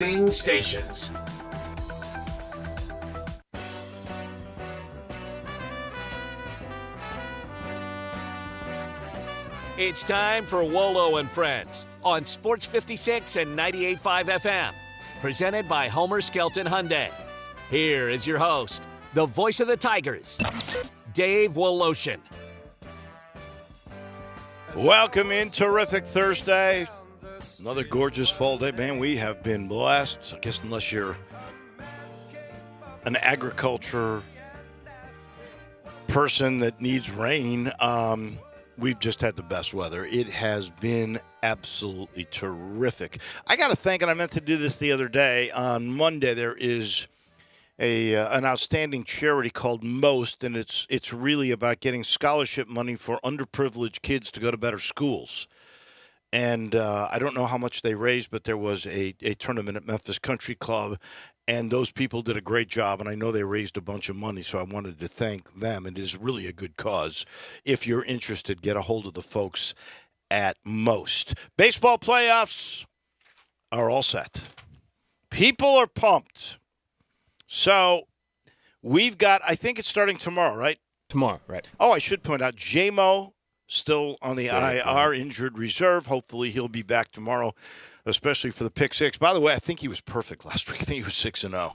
Stations. It's time for Wolo and Friends on Sports 56 and 98.5 FM. Presented by Homer Skelton Hyundai. Here is your host, the voice of the Tigers, Dave Woloshin. Welcome in. Terrific Thursday. Another gorgeous fall day. Man, we have been blessed. I guess unless you're an agriculture person that needs rain, we've just had the best weather. It has been absolutely terrific. I got to thank, and I meant to do this the other day, on Monday there is an outstanding charity called MOST, and it's really about getting scholarship money for underprivileged kids to go to better schools. And I don't know how much they raised, but there was a tournament at Memphis Country Club, and those people did a great job, and I know they raised a bunch of money, so I wanted to thank them. It is really a good cause. If you're interested, get a hold of the folks at MOST. Baseball playoffs are all set. People are pumped. So we've got, I think it's starting tomorrow, right? Tomorrow, right. Oh, I should point out, J-Mo still on the IR, injured reserve. Hopefully he'll be back tomorrow, especially for the pick six. By the way, I think he was perfect last week. I think he was 6-0.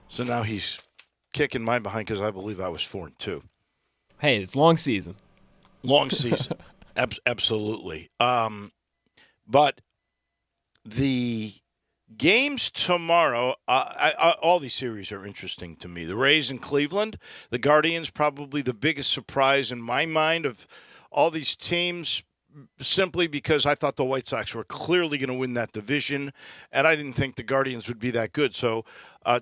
So now he's kicking mine behind because I believe I was 4-2. Hey, it's long season. Long season. Absolutely. But the games tomorrow, all these series are interesting to me. The Rays in Cleveland, the Guardians, probably the biggest surprise in my mind of all these teams, simply because I thought the White Sox were clearly going to win that division, and I didn't think the Guardians would be that good. So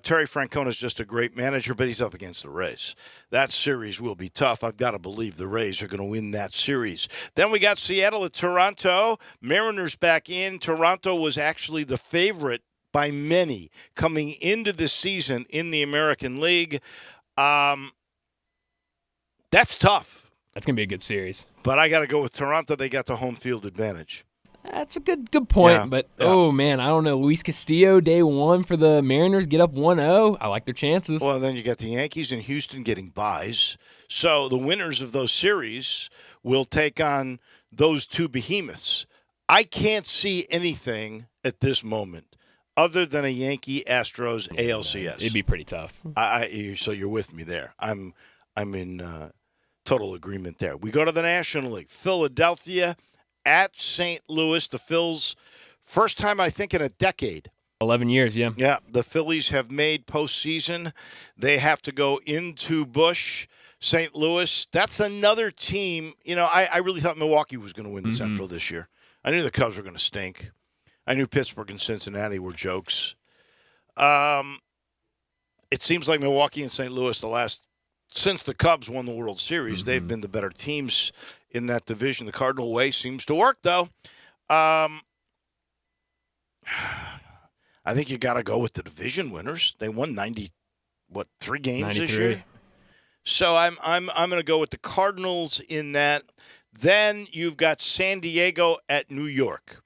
Terry Francona is just a great manager, but he's up against the Rays. That series will be tough. I've got to believe the Rays are going to win that series. Then we got Seattle at Toronto. Mariners back in. Toronto was actually the favorite by many coming into this season in the American League. That's tough. That's going to be a good series. But I got to go with Toronto. They got the home field advantage. That's a good point, Yeah, but, yeah. Oh, man, I don't know. Luis Castillo, day one for the Mariners, get up 1-0. I like their chances. Well, then you got the Yankees and Houston getting buys. So the winners of those series will take on those two behemoths. I can't see anything at this moment other than a Yankee-Astros ALCS. It'd be pretty tough. So you're with me there. I'm in total agreement there. We go to the National League. Philadelphia at St. Louis. The Phils, first time I think in a decade. 11 years, yeah. Yeah, the Phillies have made postseason. They have to go into Busch. St. Louis, that's another team. You know, I really thought Milwaukee was going to win the Central this year. I knew the Cubs were going to stink. I knew Pittsburgh and Cincinnati were jokes. It seems like Milwaukee and St. Louis, since the Cubs won the World Series, they've been the better teams in that division. The Cardinal way seems to work, though. I think you got to go with the division winners. They won 3 games this year. So I'm going to go with the Cardinals in that. Then you've got San Diego at New York.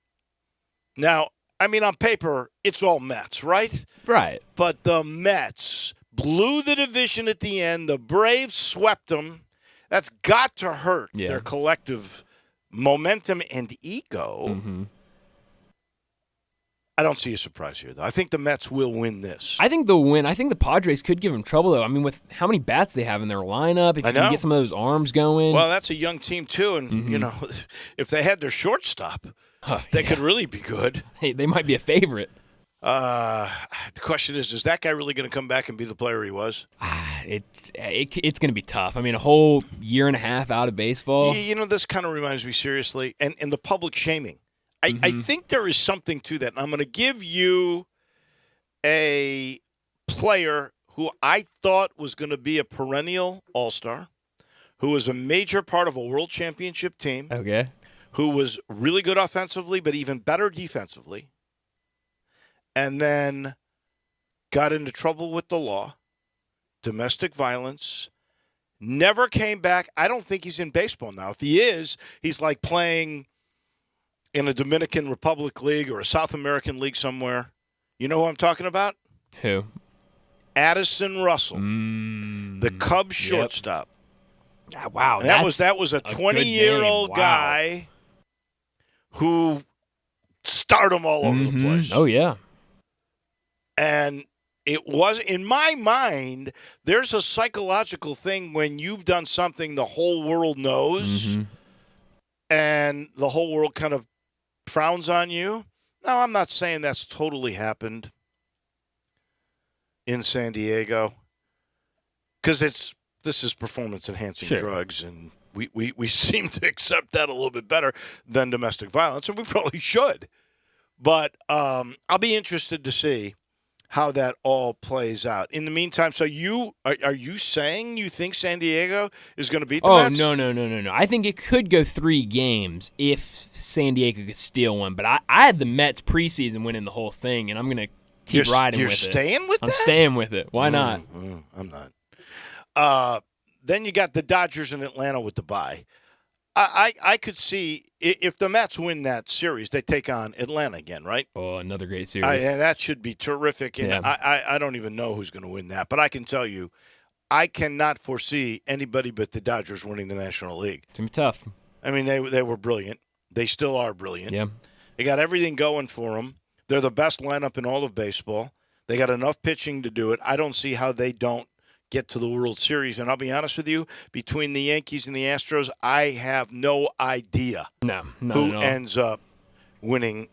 Now, I mean, on paper, it's all Mets, right? Right. But the Mets blew the division at the end. The Braves swept them. That's got to hurt their collective momentum and ego. I don't see a surprise here, though. I think the Mets will win this. I think they'll win. I think the Padres could give them trouble, though. I mean, with how many bats they have in their lineup, if you can get some of those arms going. Well, that's a young team, too. And, you know, if they had their shortstop, they could really be good. Hey, they might be a favorite. The question is that guy really going to come back and be the player he was? It's going to be tough. I mean, a whole year and a half out of baseball. You know, this kind of reminds me seriously, and the public shaming. I think there is something to that. And I'm going to give you a player who I thought was going to be a perennial all-star, who was a major part of a world championship team. Okay. Who was really good offensively, but even better defensively. And then got into trouble with the law, domestic violence, never came back. I don't think he's in baseball now. If he is, he's like playing in a Dominican Republic league or a South American league somewhere. You know who I'm talking about? Who? Addison Russell, the Cubs shortstop. Wow, that was a 20-year-old guy who starred him all over the place. Oh yeah, and it was, in my mind, there's a psychological thing when you've done something the whole world knows, and the whole world kind of frowns on you. Now, I'm not saying that's totally happened in San Diego, because this is performance-enhancing drugs, and we seem to accept that a little bit better than domestic violence, and we probably should. But I'll be interested to see how that all plays out. In the meantime, so are you saying you think San Diego is going to beat the Mets? Oh, no. I think it could go 3 games if San Diego could steal one. But I had the Mets preseason winning the whole thing, and I'm going to keep riding with it. You're staying with that? I'm staying with it. Why not? I'm not. Then you got the Dodgers in Atlanta with the bye. I could see if the Mets win that series, they take on Atlanta again, right? Oh, another great series. That should be terrific. And I don't even know who's going to win that. But I can tell you, I cannot foresee anybody but the Dodgers winning the National League. It's going to be tough. I mean, they were brilliant. They still are brilliant. Yeah. They got everything going for them. They're the best lineup in all of baseball. They got enough pitching to do it. I don't see how they don't get to the World Series. And I'll be honest with you, between the Yankees and the Astros, I have no idea who ends up winning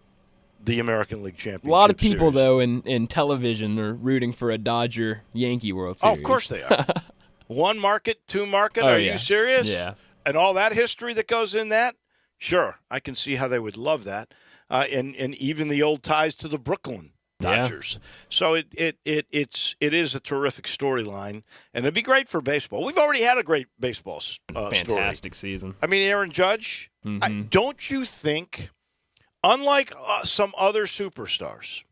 the American League Championship. A lot of people, series. though, in television are rooting for a Dodger-Yankee World Series. Oh, of course they are. One market, two market. Are you serious? Yeah. And all that history that goes in that? Sure. I can see how they would love that. And even the old ties to the Brooklyn Dodgers. Yeah. So it is a terrific storyline, and it'd be great for baseball. We've already had a great baseball fantastic season. I mean, Aaron Judge, don't you think, unlike some other superstars,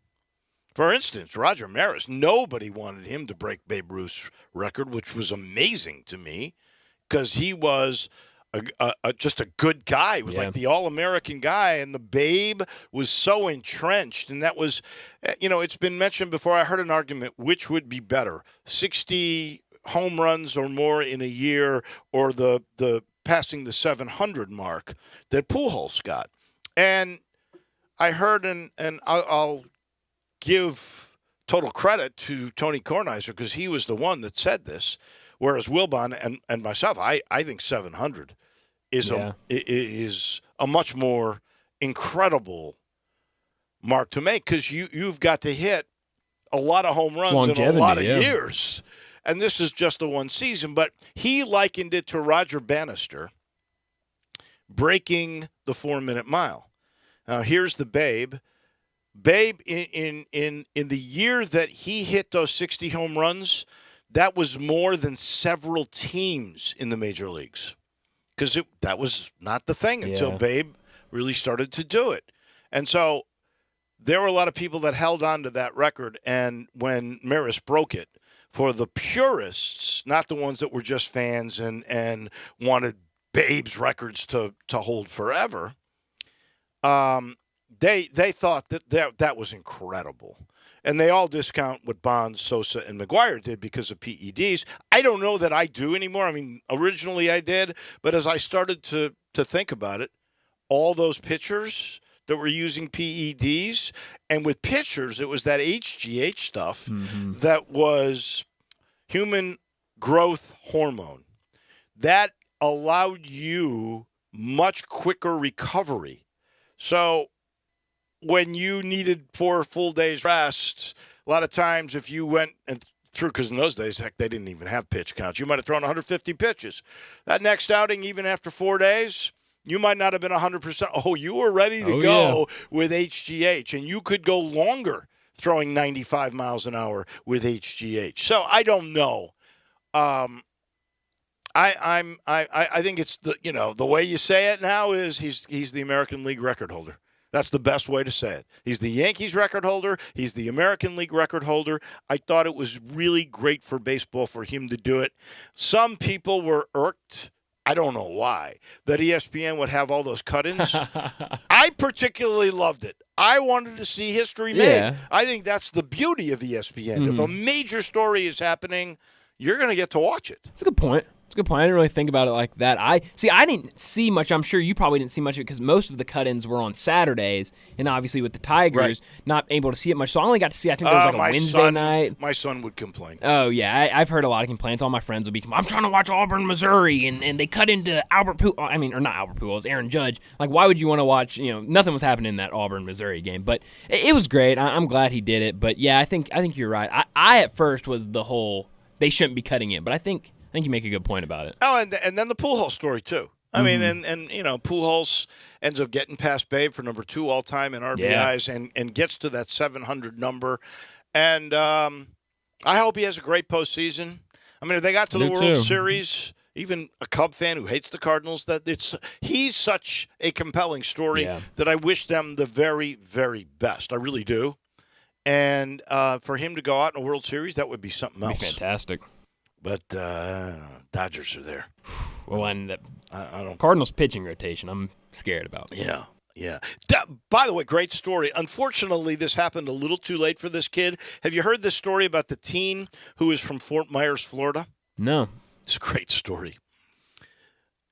for instance, Roger Maris, nobody wanted him to break Babe Ruth's record, which was amazing to me because he was just a good guy. He was like the all-American guy, and the Babe was so entrenched. And that was, it's been mentioned before. I heard an argument, which would be better, 60 home runs or more in a year, or the passing the 700 mark that Pujols got. And I heard, and I'll give total credit to Tony Kornheiser because he was the one that said this, whereas Wilbon and myself, I think 700 is a much more incredible mark to make because you've got to hit a lot of home runs in a lot of years. And this is just the one season. But he likened it to Roger Bannister breaking the 4-minute mile. Now, here's the Babe. Babe, in the year that he hit those 60 home runs, that was more than several teams in the major leagues. Because that was not the thing until Babe really started to do it. And so there were a lot of people that held on to that record. And when Maris broke it, for the purists, not the ones that were just fans and wanted Babe's records to hold forever, they thought that was incredible. And they all discount what Bonds, Sosa, and McGwire did because of PEDs. I don't know that I do anymore. I mean, originally I did. But as I started to think about it, all those pitchers that were using PEDs, and with pitchers, it was that HGH stuff that was human growth hormone. That allowed you much quicker recovery. So when you needed 4 full days rest, a lot of times if you went and threw, because in those days, heck, they didn't even have pitch counts. You might have thrown 150 pitches. That next outing, even after 4 days, you might not have been 100%. Oh, you were ready to go with HGH, and you could go longer throwing 95 miles an hour with HGH. So I don't know. I think it's the way you say it now is he's the American League record holder. That's the best way to say it. He's the Yankees record holder. He's the American League record holder. I thought it was really great for baseball for him to do it. Some people were irked I don't know why, that ESPN would have all those cut-ins. I particularly loved it. I wanted to see history made. Yeah. I think that's the beauty of ESPN. If a major story is happening, you're going to get to watch it. That's a good point. I didn't really think about it like that. I didn't see much. I'm sure you probably didn't see much of it because most of the cut-ins were on Saturdays, and obviously with the Tigers, not able to see it much. So I only got to see, I think there was like a Wednesday night. My son would complain. Oh, yeah. I've heard a lot of complaints. All my friends would be I'm trying to watch Auburn, Missouri, and they cut into Albert Pujols. I mean, or not Albert Pujols, Aaron Judge. Like, why would you want to watch, nothing was happening in that Auburn, Missouri game. But it was great. I'm glad he did it. But, yeah, I think you're right. I at first was the whole, they shouldn't be cutting it. But I think you make a good point about it. Oh, and then the Pujols story, too. I mean, and Pujols ends up getting past Babe for number 2 all-time in RBIs and gets to that 700 number. And I hope he has a great postseason. I mean, if they got to the World Series, even a Cub fan who hates the Cardinals, he's such a compelling story that I wish them the very, very best. I really do. And for him to go out in a World Series, that would be something else. Be fantastic. But Dodgers are there. Well, and the I don't. Cardinals pitching rotation, I'm scared about. Yeah. By the way, great story. Unfortunately, this happened a little too late for this kid. Have you heard this story about the teen who is from Fort Myers, Florida? No. It's a great story.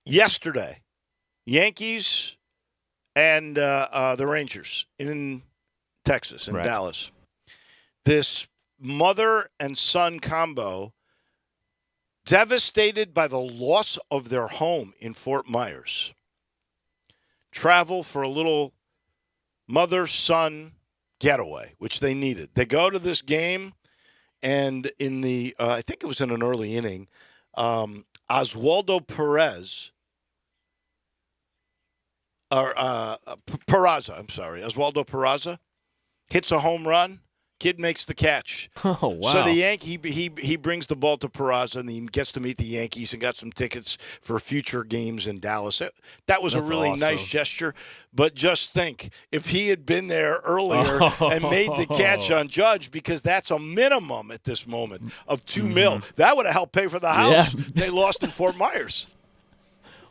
Yesterday, Yankees and the Rangers in Texas, in Dallas. This mother and son combo devastated by the loss of their home in Fort Myers. Travel for a little mother-son getaway, which they needed. They go to this game, and in the, I think it was in an early inning, Oswaldo Peraza, Oswaldo Peraza hits a home run. Kid makes the catch. Oh, wow. So the Yankee, he brings the ball to Peraza, and he gets to meet the Yankees and got some tickets for future games in Dallas. That was a really nice gesture. But just think, if he had been there earlier and made the catch on Judge, because that's a minimum at this moment of $2 million, that would have helped pay for the house they lost in Fort Myers.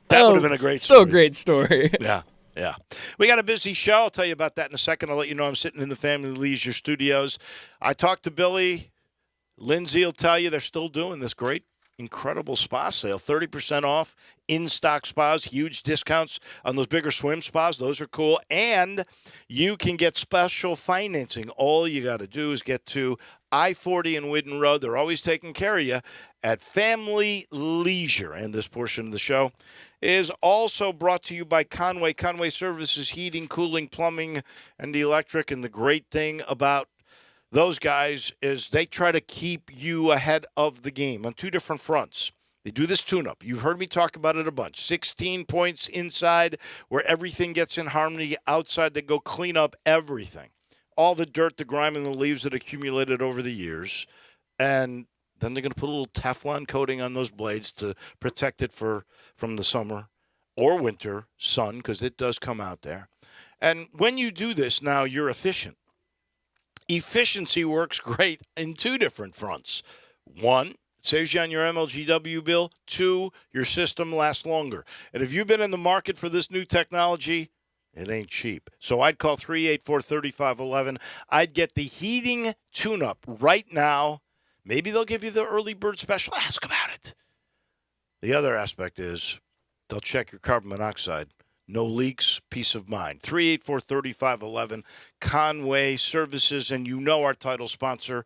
That would have been a great story. Still a great story. Yeah. We got a busy show. I'll tell you about that in a second. I'll let you know I'm sitting in the Family Leisure Studios. I talked to Billy. Lindsay will tell you they're still doing this great, incredible spa sale. 30% off in-stock spas, huge discounts on those bigger swim spas. Those are cool. And you can get special financing. All you got to do is get to I-40 and Whidden Road. They're always taking care of you at Family Leisure. And this portion of the show is also brought to you by Conway. Conway Services, heating, cooling, plumbing, and electric. And the great thing about those guys is they try to keep you ahead of the game on 2 different fronts. They do this tune-up. You've heard me talk about it a bunch. 16 points inside where everything gets in harmony. Outside, they go clean up everything. All the dirt, the grime, and the leaves that accumulated over the years. And then they're going to put a little Teflon coating on those blades to protect it from the summer or winter sun, because it does come out there. And when you do this, now you're efficient. Efficiency works great in 2 different fronts. 1, it saves you on your MLGW bill. 2, your system lasts longer. And if you've been in the market for this new technology, it ain't cheap. So I'd call 384-3511. I'd get the heating tune-up right now. Maybe they'll give you the early bird special. Ask about it. The other aspect is they'll check your carbon monoxide. No leaks, peace of mind. 384-3511, Conway Services, and you know our title sponsor,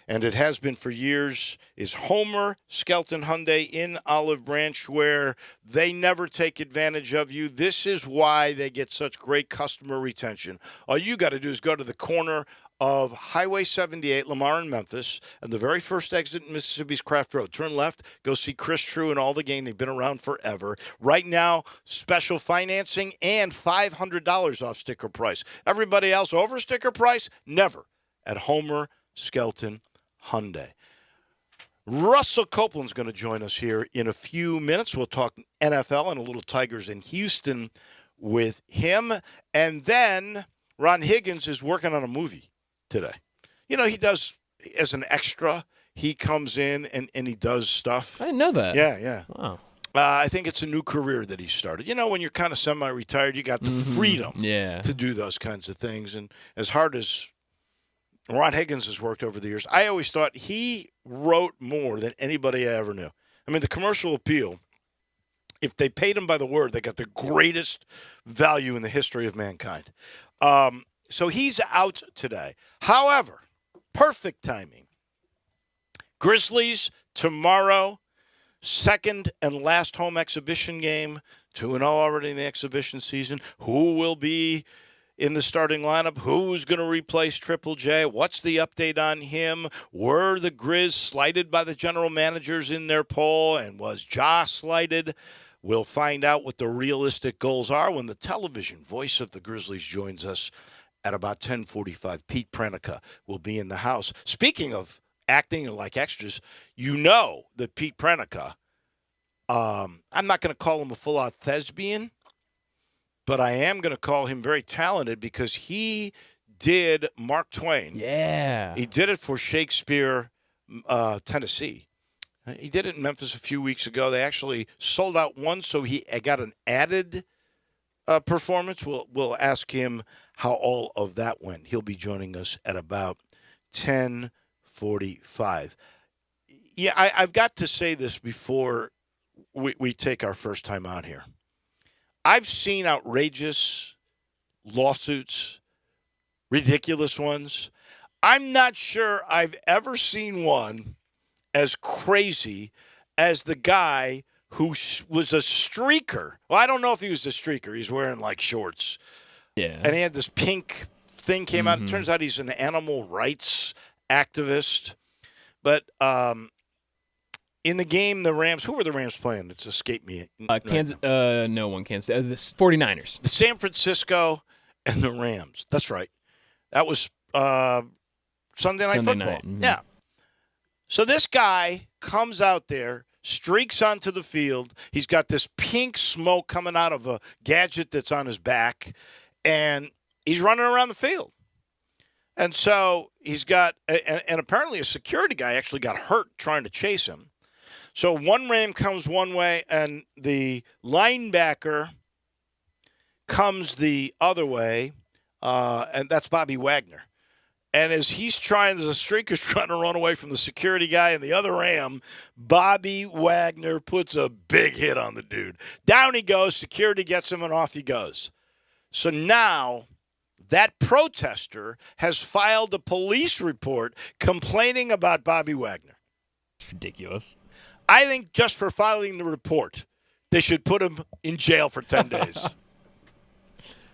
and it has been for years, is Homer Skelton Hyundai in Olive Branch, where they never take advantage of you. This is why they get such great customer retention. All you got to do is go to the corner of Highway 78, Lamar and Memphis, and the very first exit in Mississippi's Craft Road. Turn left, go see Chris True and all the gang. They've been around forever. Right now, special financing and $500 off sticker price. Everybody else over sticker price? Never. At Homer Skelton Hyundai. Russell Copeland's going to join us here in a few minutes. We'll talk NFL and a little Tigers in Houston with him. And then Ron Higgins is working on a movie today. You know, he does, as an extra, he comes in and he does stuff. I didn't know that. Yeah. Wow. I think it's a new career that he started. You know, when you're kind of semi-retired, you got the freedom to do those kinds of things. And as hard as Ron Higgins has worked over the years, I always thought he wrote more than anybody I ever knew. I mean, the commercial appeal, if they paid him by the word, they got the greatest value in the history of mankind. So he's out today. However, perfect timing. Grizzlies tomorrow, second and last home exhibition game, 2-0 already in the exhibition season. Who will be in the starting lineup? Who's going to replace Triple J? What's the update on him? Were the Grizz slighted by the general managers in their poll? And was Ja slighted? We'll find out what the realistic goals are when the television voice of the Grizzlies joins us at about 10:45. Pete Pranica will be in the house. Speaking of acting like extras, you know that Pete Pranica, I'm not going to call him a full-out thespian, but I am going to call him very talented because he did Mark Twain. Yeah. He did it for Shakespeare, Tennessee. He did it in Memphis a few weeks ago. They actually sold out one, so he got an added performance. We'll ask him how all of that went. He'll be joining us at about 10:45. Yeah, I've got to say this before we take our first time out here. I've seen outrageous lawsuits, ridiculous ones. I'm not sure I've ever seen one as crazy as the guy who was a streaker. Well, I don't know if he was a streaker. He's wearing, like, shorts. Yeah. And he had this pink thing came out. It turns out he's an animal rights activist. But in the game, the Rams, who were the Rams playing? It's escaped me. Kansas. No one can say. The 49ers. The San Francisco and the Rams. That's right. That was Sunday Night Football. Night. Mm-hmm. Yeah. So this guy comes out there, streaks onto the field. He's got this pink smoke coming out of a gadget that's on his back, and he's running around the field. And so he's got, and apparently a security guy actually got hurt trying to chase him. So one Ram comes one way, and the linebacker comes the other way, and that's Bobby Wagner. And as the streaker's trying to run away from the security guy and the other Ram, Bobby Wagner puts a big hit on the dude. Down he goes, security gets him, and off he goes. So now that protester has filed a police report complaining about Bobby Wagner. It's ridiculous. I think just for filing the report, they should put him in jail for 10 days.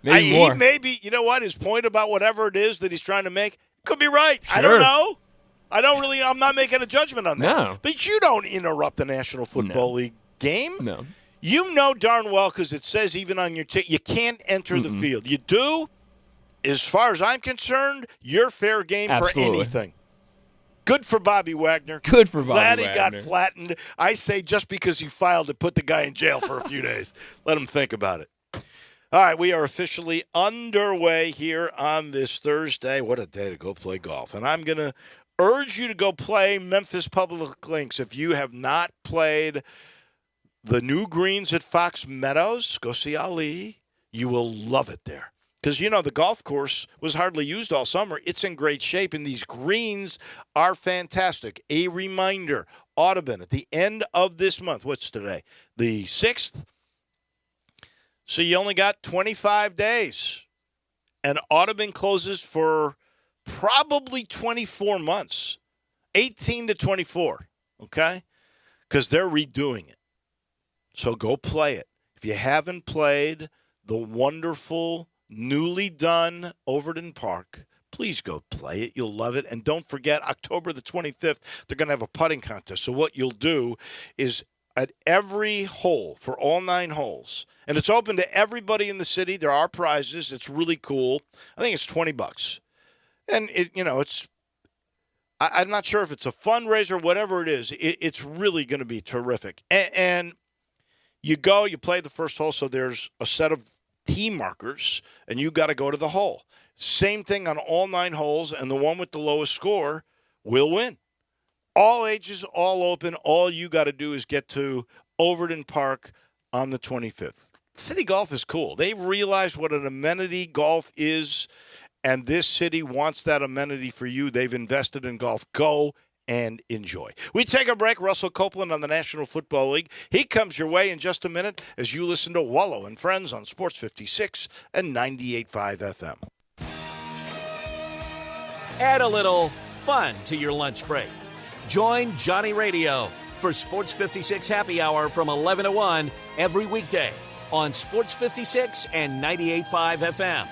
Maybe more. You know what, his point about whatever it is that he's trying to make could be right. Sure. I don't know. I'm not making a judgment on that. No. But you don't interrupt the National Football League game. No. You know darn well, because it says even on your ticket, you can't enter the field. You do, as far as I'm concerned, you're fair game for anything. Good for Bobby Wagner. Good for Bobby Glad Wagner. he got flattened. I say just because he filed to put the guy in jail for a few days. Let him think about it. All right, we are officially underway here on this Thursday. What a day to go play golf. And I'm going to urge you to go play Memphis Public Links. If you have not played the new greens at Fox Meadows, go see Ali. You will love it there. Because, you know, the golf course was hardly used all summer. It's in great shape, and these greens are fantastic. A reminder, Audubon, at the end of this month, what's today? The 6th? So you only got 25 days. And Audubon closes for probably 24 months, 18 to 24, okay? Because they're redoing it. So go play it. If you haven't played the wonderful, newly done Overton Park, please go play it. You'll love it. And don't forget, October the 25th, they're going to have a putting contest. So what you'll do is at every hole, for all 9 holes, and it's open to everybody in the city. There are prizes. It's really cool. I think it's $20. And, I'm not sure if it's a fundraiser, whatever it is. It's really going to be terrific. And you go, you play the first hole, so there's a set of tee markers, and you got to go to the hole. Same thing on all 9 holes, and the one with the lowest score will win. All ages, all open. All you got to do is get to Overton Park on the 25th. City Golf is cool. They've realized what an amenity golf is, and this city wants that amenity for you. They've invested in golf. Go and enjoy. We take a break. Russell Copeland on the National Football League. He comes your way in just a minute as you listen to Wolo and Friends on Sports 56 and 98.5 FM. Add a little fun to your lunch break. Join Johnny Radio for Sports 56 Happy Hour from 11 to 1 every weekday on Sports 56 and 98.5 FM.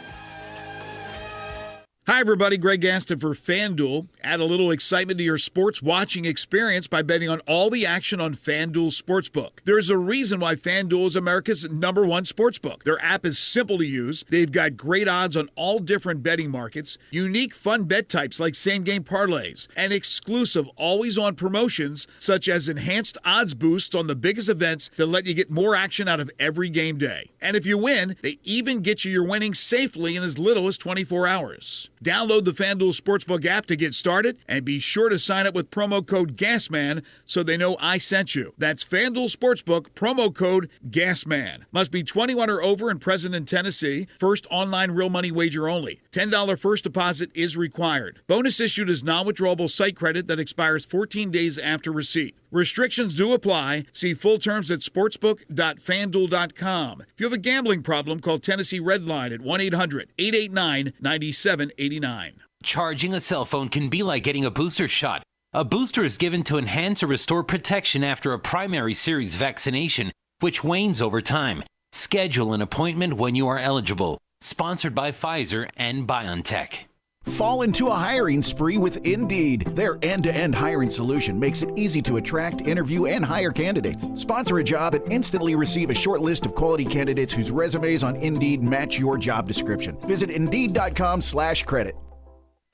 Hi, everybody. Greg Gaston for FanDuel. Add a little excitement to your sports watching experience by betting on all the action on FanDuel Sportsbook. There's a reason why FanDuel is America's #1 sportsbook. Their app is simple to use. They've got great odds on all different betting markets, unique fun bet types like same-game parlays, and exclusive always-on promotions such as enhanced odds boosts on the biggest events that let you get more action out of every game day. And if you win, they even get you your winnings safely in as little as 24 hours. Download the FanDuel Sportsbook app to get started, and be sure to sign up with promo code GASMAN so they know I sent you. That's FanDuel Sportsbook, promo code GASMAN. Must be 21 or over and present in Tennessee. First online real money wager only. $10 first deposit is required. Bonus issued as non-withdrawable site credit that expires 14 days after receipt. Restrictions do apply. See full terms at sportsbook.fanduel.com. If you have a gambling problem, call Tennessee Redline at 1-800-889-9789. Charging a cell phone can be like getting a booster shot. A booster is given to enhance or restore protection after a primary series vaccination, which wanes over time. Schedule an appointment when you are eligible. Sponsored by Pfizer and BioNTech. Fall into a hiring spree with Indeed. Their end-to-end hiring solution makes it easy to attract, interview, and hire candidates. Sponsor a job and instantly receive a short list of quality candidates whose resumes on Indeed match your job description. Visit Indeed.com/credit.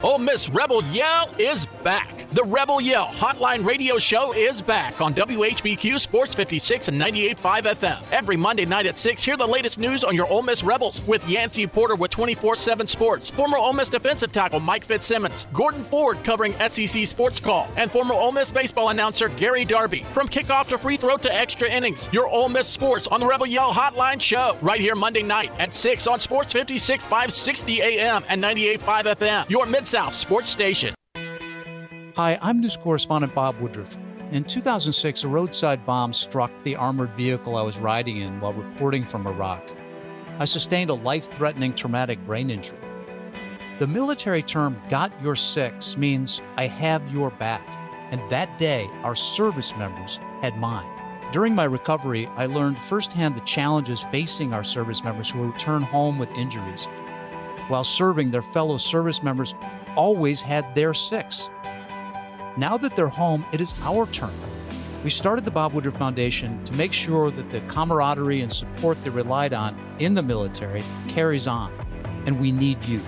Ole Miss Rebel Yell is back. The Rebel Yell Hotline Radio Show is back on WHBQ Sports 56 and 98.5 FM. Every Monday night at 6, hear the latest news on your Ole Miss Rebels with Yancey Porter with 24/7 Sports, former Ole Miss defensive tackle Mike Fitzsimmons, Gordon Ford covering SEC Sports Call, and former Ole Miss baseball announcer Gary Darby. From kickoff to free throw to extra innings, your Ole Miss sports on the Rebel Yell Hotline Show right here Monday night at 6 on Sports 56, 560 AM and 98.5 FM. Your Mid-South Sports Station. Hi, I'm news correspondent Bob Woodruff. In 2006, a roadside bomb struck the armored vehicle I was riding in while reporting from Iraq. I sustained a life-threatening traumatic brain injury. The military term "got your six" means I have your back, and that day, our service members had mine. During my recovery, I learned firsthand the challenges facing our service members who return home with injuries. While serving, their fellow service members always had their six. Now that they're home, it is our turn. We started the Bob Woodruff Foundation to make sure that the camaraderie and support they relied on in the military carries on, and we need you.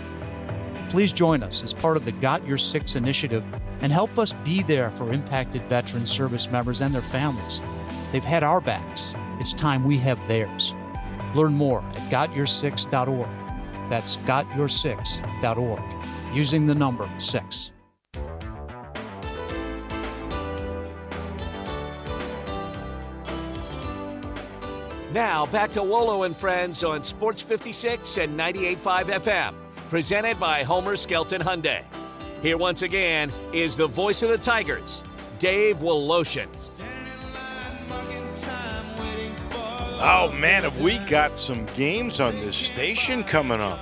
Please join us as part of the Got Your Six initiative and help us be there for impacted veteran service members and their families. They've had our backs. It's time we have theirs. Learn more at gotyoursix.org. That's gotyoursix.org. Using the number 6. Now back to Wolo and Friends on Sports 56 and 98.5 FM. Presented by Homer Skelton Hyundai. Here once again is the voice of the Tigers, Dave Woloshin. Oh, man, have we got some games on this station coming up.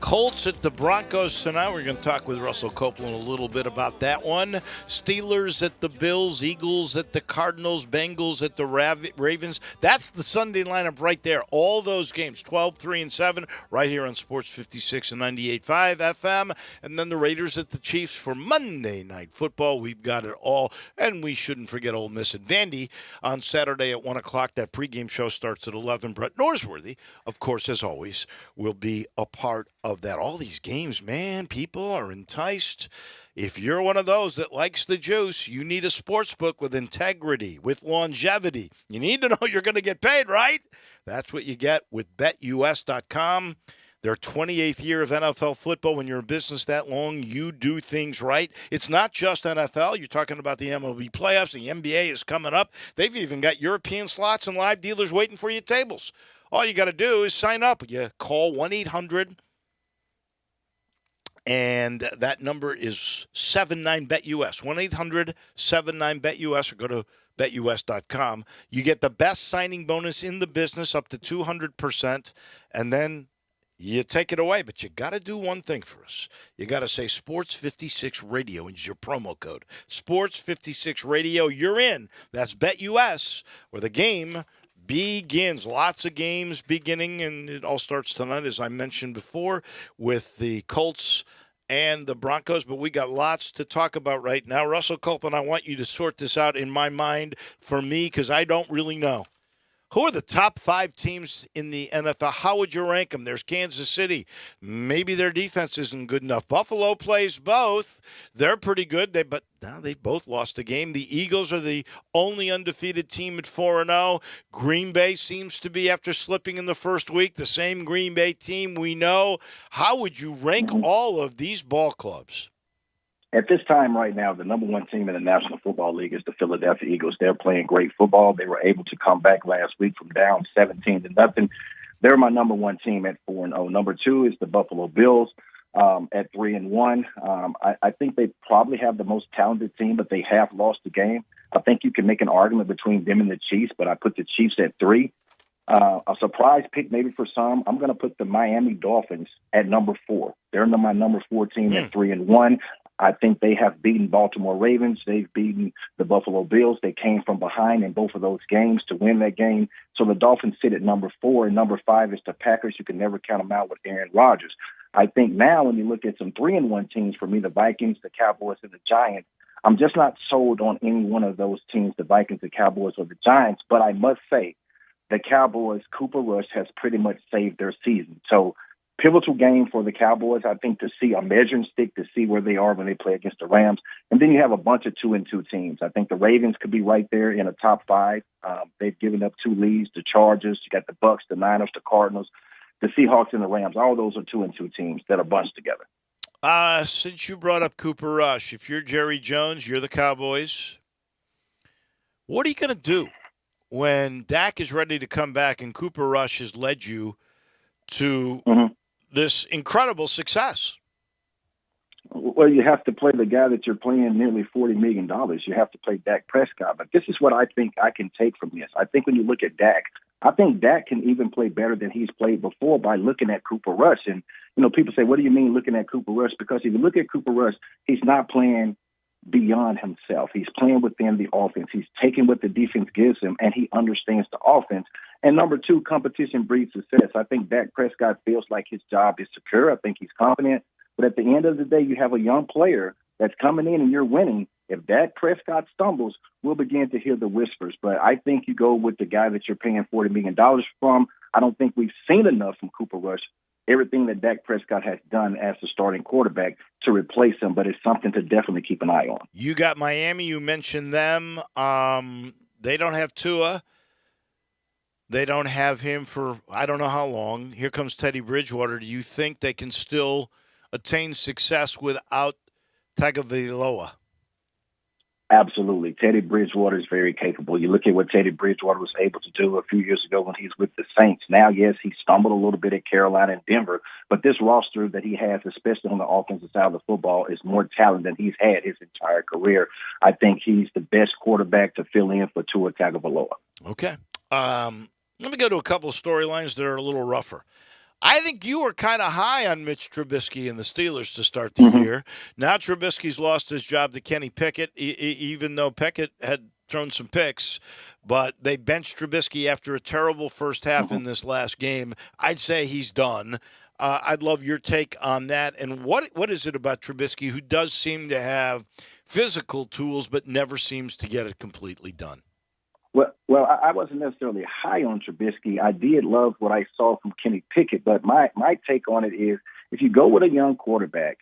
Colts at the Broncos tonight. We're going to talk with Russell Copeland a little bit about that one. Steelers at the Bills, Eagles at the Cardinals, Bengals at the Ravens. That's the Sunday lineup right there. All those games, 12, 3, and 7, right here on Sports 56 and 98.5 FM. And then the Raiders at the Chiefs for Monday Night Football. We've got it all. And we shouldn't forget Ole Miss at Vandy on Saturday at 1 o'clock. That pregame show starts at 11. Brett Norsworthy, of course, as always, will be a part of that. All these games, man, people are enticed. If you're one of those that likes the juice, you need a sports book with integrity, with longevity. You need to know you're going to get paid, right? That's what you get with BetUS.com. their 28th year of NFL football. When you're in business that long, you do things right. It's not just NFL. You're talking about the MLB playoffs. The NBA is coming up. They've even got European slots and live dealers waiting for you at tables. All you got to do is sign up. You call 1-800, and that number is 79-BET-US, 1-800-79-BET-US, or go to BetUS.com. You get the best signing bonus in the business, up to 200%, and then you take it away. But you got to do one thing for us. You got to say Sports56 Radio is your promo code. Sports56 Radio, you're in. That's BetUS, where the game begins. Lots of games beginning, and it all starts tonight, as I mentioned before, with the Colts and the Broncos, but we got lots to talk about right now. Russell Copeland, I want you to sort this out in my mind for me, because I don't really know. Who are the top 5 teams in the NFL? How would you rank them? There's Kansas City. Maybe their defense isn't good enough. Buffalo plays both. They're pretty good, but now they've both lost a game. The Eagles are the only undefeated team at 4-0. Green Bay seems to be, after slipping in the first week, the same Green Bay team we know. How would you rank all of these ball clubs? At this time right now, the number 1 team in the National Football League is the Philadelphia Eagles. They're playing great football. They were able to come back last week from down 17-0. They're my number 1 team at 4-0. Number 2 is the Buffalo Bills at 3-1. I think they probably have the most talented team, but they have lost the game. I think you can make an argument between them and the Chiefs, but I put the Chiefs at 3. A surprise pick maybe for some, I'm going to put the Miami Dolphins at number 4. They're my number 4 team at 3-1. I think they have beaten Baltimore Ravens. They've beaten the Buffalo Bills. They came from behind in both of those games to win that game. So the Dolphins sit at number 4, and number 5 is the Packers. You can never count them out with Aaron Rodgers. I think now when you look at some 3-1 teams, for me, the Vikings, the Cowboys, and the Giants, I'm just not sold on any one of those teams, the Vikings, the Cowboys, or the Giants. But I must say, the Cowboys, Cooper Rush has pretty much saved their season. So pivotal game for the Cowboys, I think, to see a measuring stick, to see where they are when they play against the Rams. And then you have a bunch of 2-2 teams. I think the Ravens could be right there in a top 5. They've given up 2 leads. The Chargers, you got the Bucks, the Niners, the Cardinals, the Seahawks, and the Rams. All those are 2-2 teams that are bunched together. Since you brought up Cooper Rush, if you're Jerry Jones, you're the Cowboys, what are you going to do when Dak is ready to come back and Cooper Rush has led you to this incredible success? Well, you have to play the guy that you're playing nearly $40 million. You have to play Dak Prescott. But this is what I think I can take from this. I think when you look at Dak, I think Dak can even play better than he's played before by looking at Cooper Rush. And, people say, what do you mean looking at Cooper Rush? Because if you look at Cooper Rush, he's not playing beyond himself. He's playing within the offense. He's taking what the defense gives him, and he understands the offense. And number 2, competition breeds success. I think Dak Prescott feels like his job is secure. I think he's confident. But at the end of the day, you have a young player that's coming in and you're winning. If Dak Prescott stumbles, we'll begin to hear the whispers. But I think you go with the guy that you're paying $40 million from. I don't think we've seen enough from Cooper Rush, everything that Dak Prescott has done as the starting quarterback, to replace him. But it's something to definitely keep an eye on. You got Miami. You mentioned them. They don't have Tua. They don't have him for I don't know how long. Here comes Teddy Bridgewater. Do you think they can still attain success without Tagovailoa? Absolutely. Teddy Bridgewater is very capable. You look at what Teddy Bridgewater was able to do a few years ago when he was with the Saints. Now, yes, he stumbled a little bit at Carolina and Denver, but this roster that he has, especially on the offensive side of the football, is more talent than he's had his entire career. I think he's the best quarterback to fill in for Tua Tagovailoa. Okay. Let me go to a couple of storylines that are a little rougher. I think you were kind of high on Mitch Trubisky and the Steelers to start the year. Now Trubisky's lost his job to Kenny Pickett, even though Pickett had thrown some picks. But they benched Trubisky after a terrible first half in this last game. I'd say he's done. I'd love your take on that. And what is it about Trubisky, who does seem to have physical tools but never seems to get it completely done? Well, I wasn't necessarily high on Trubisky. I did love what I saw from Kenny Pickett, but my take on it is if you go with a young quarterback,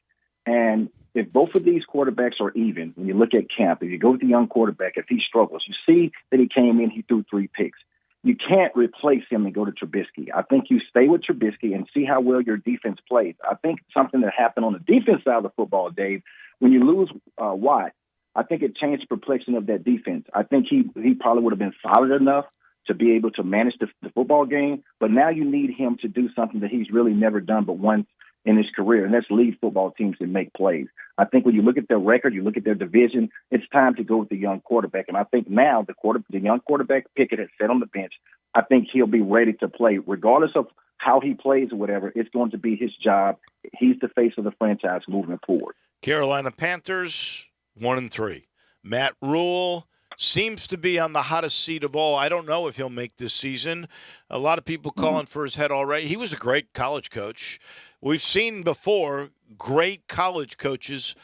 and if both of these quarterbacks are even, when you look at camp, if you go with the young quarterback, if he struggles, you see that he came in, he threw 3 picks. you can't replace him and go to Trubisky. I think you stay with Trubisky and see how well your defense plays. I think something that happened on the defense side of the football, Dave, when you lose Watt, I think it changed the complexion of that defense. I think he probably would have been solid enough to be able to manage the football game, but now you need him to do something that he's really never done but once in his career, and that's lead football teams and make plays. I think when you look at their record, you look at their division, it's time to go with the young quarterback. And I think now the young quarterback, Pickett, has sat on the bench. I think he'll be ready to play. Regardless of how he plays or whatever, it's going to be his job. He's the face of the franchise moving forward. Carolina Panthers, 1-3. Matt Rule seems to be on the hottest seat of all. I don't know if he'll make this season. A lot of people calling for his head already. He was a great college coach. We've seen before great college coaches,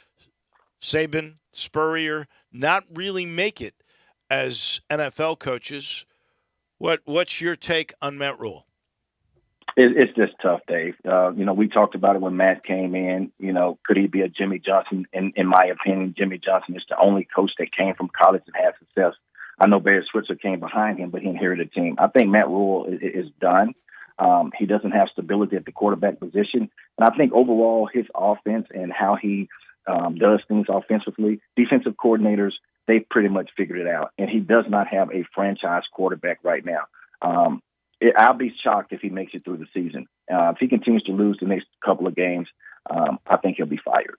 Saban, Spurrier, not really make it as NFL coaches. What's your take on Matt Rule? It's just tough, Dave. We talked about it when Matt came in. Could he be a Jimmy Johnson? In my opinion, Jimmy Johnson is the only coach that came from college and had success. I know Barry Switzer came behind him, but he inherited a team. I think Matt Rule is done. He doesn't have stability at the quarterback position. And I think overall his offense and how he does things offensively, defensive coordinators, they've pretty much figured it out. And he does not have a franchise quarterback right now. I'll be shocked if he makes it through the season. If he continues to lose the next couple of games, I think he'll be fired.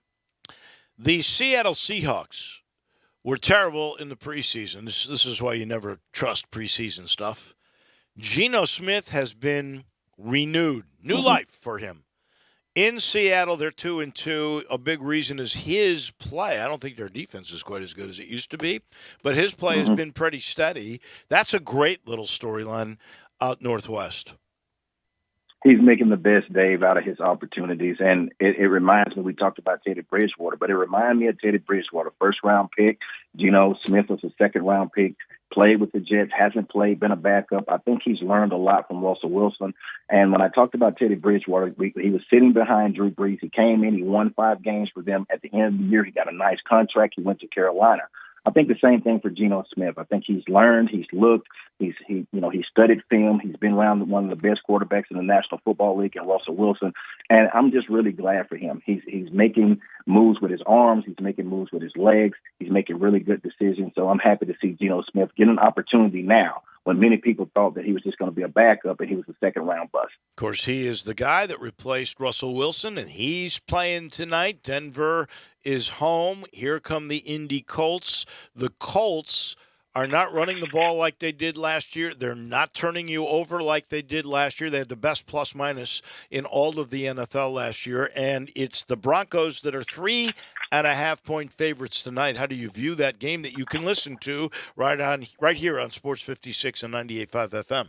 The Seattle Seahawks were terrible in the preseason. This is why you never trust preseason stuff. Geno Smith has been renewed. New life for him. In Seattle, they're 2-2. A big reason is his play. I don't think their defense is quite as good as it used to be, but his play has been pretty steady. That's a great little storyline out Northwest. He's making the best, Dave, out of his opportunities. And it reminds me, we talked about Teddy Bridgewater, but it reminded me of Teddy Bridgewater. First-round pick. Geno Smith was a second-round pick. Played with the Jets, hasn't played, been a backup. I think he's learned a lot from Russell Wilson. And when I talked about Teddy Bridgewater, he was sitting behind Drew Brees. He came in, he won 5 games for them. At the end of the year, he got a nice contract. He went to Carolina. I think the same thing for Geno Smith. I think he's learned, he's looked, he studied film. He's been around one of the best quarterbacks in the National Football League, and Russell Wilson. And I'm just really glad for him. He's making moves with his arms. He's making moves with his legs. He's making really good decisions. So I'm happy to see Geno Smith get an opportunity now when many people thought that he was just going to be a backup and he was a second-round bust. Of course, he is the guy that replaced Russell Wilson, and he's playing tonight. Denver is home. Here come the Indy Colts. The Colts are not running the ball like they did last year. They're not turning you over like they did last year. They had the best plus-minus in all of the NFL last year, and it's the Broncos that are 3.5-point favorites tonight. How do you view that game that you can listen to right here on Sports 56 and 98.5 FM?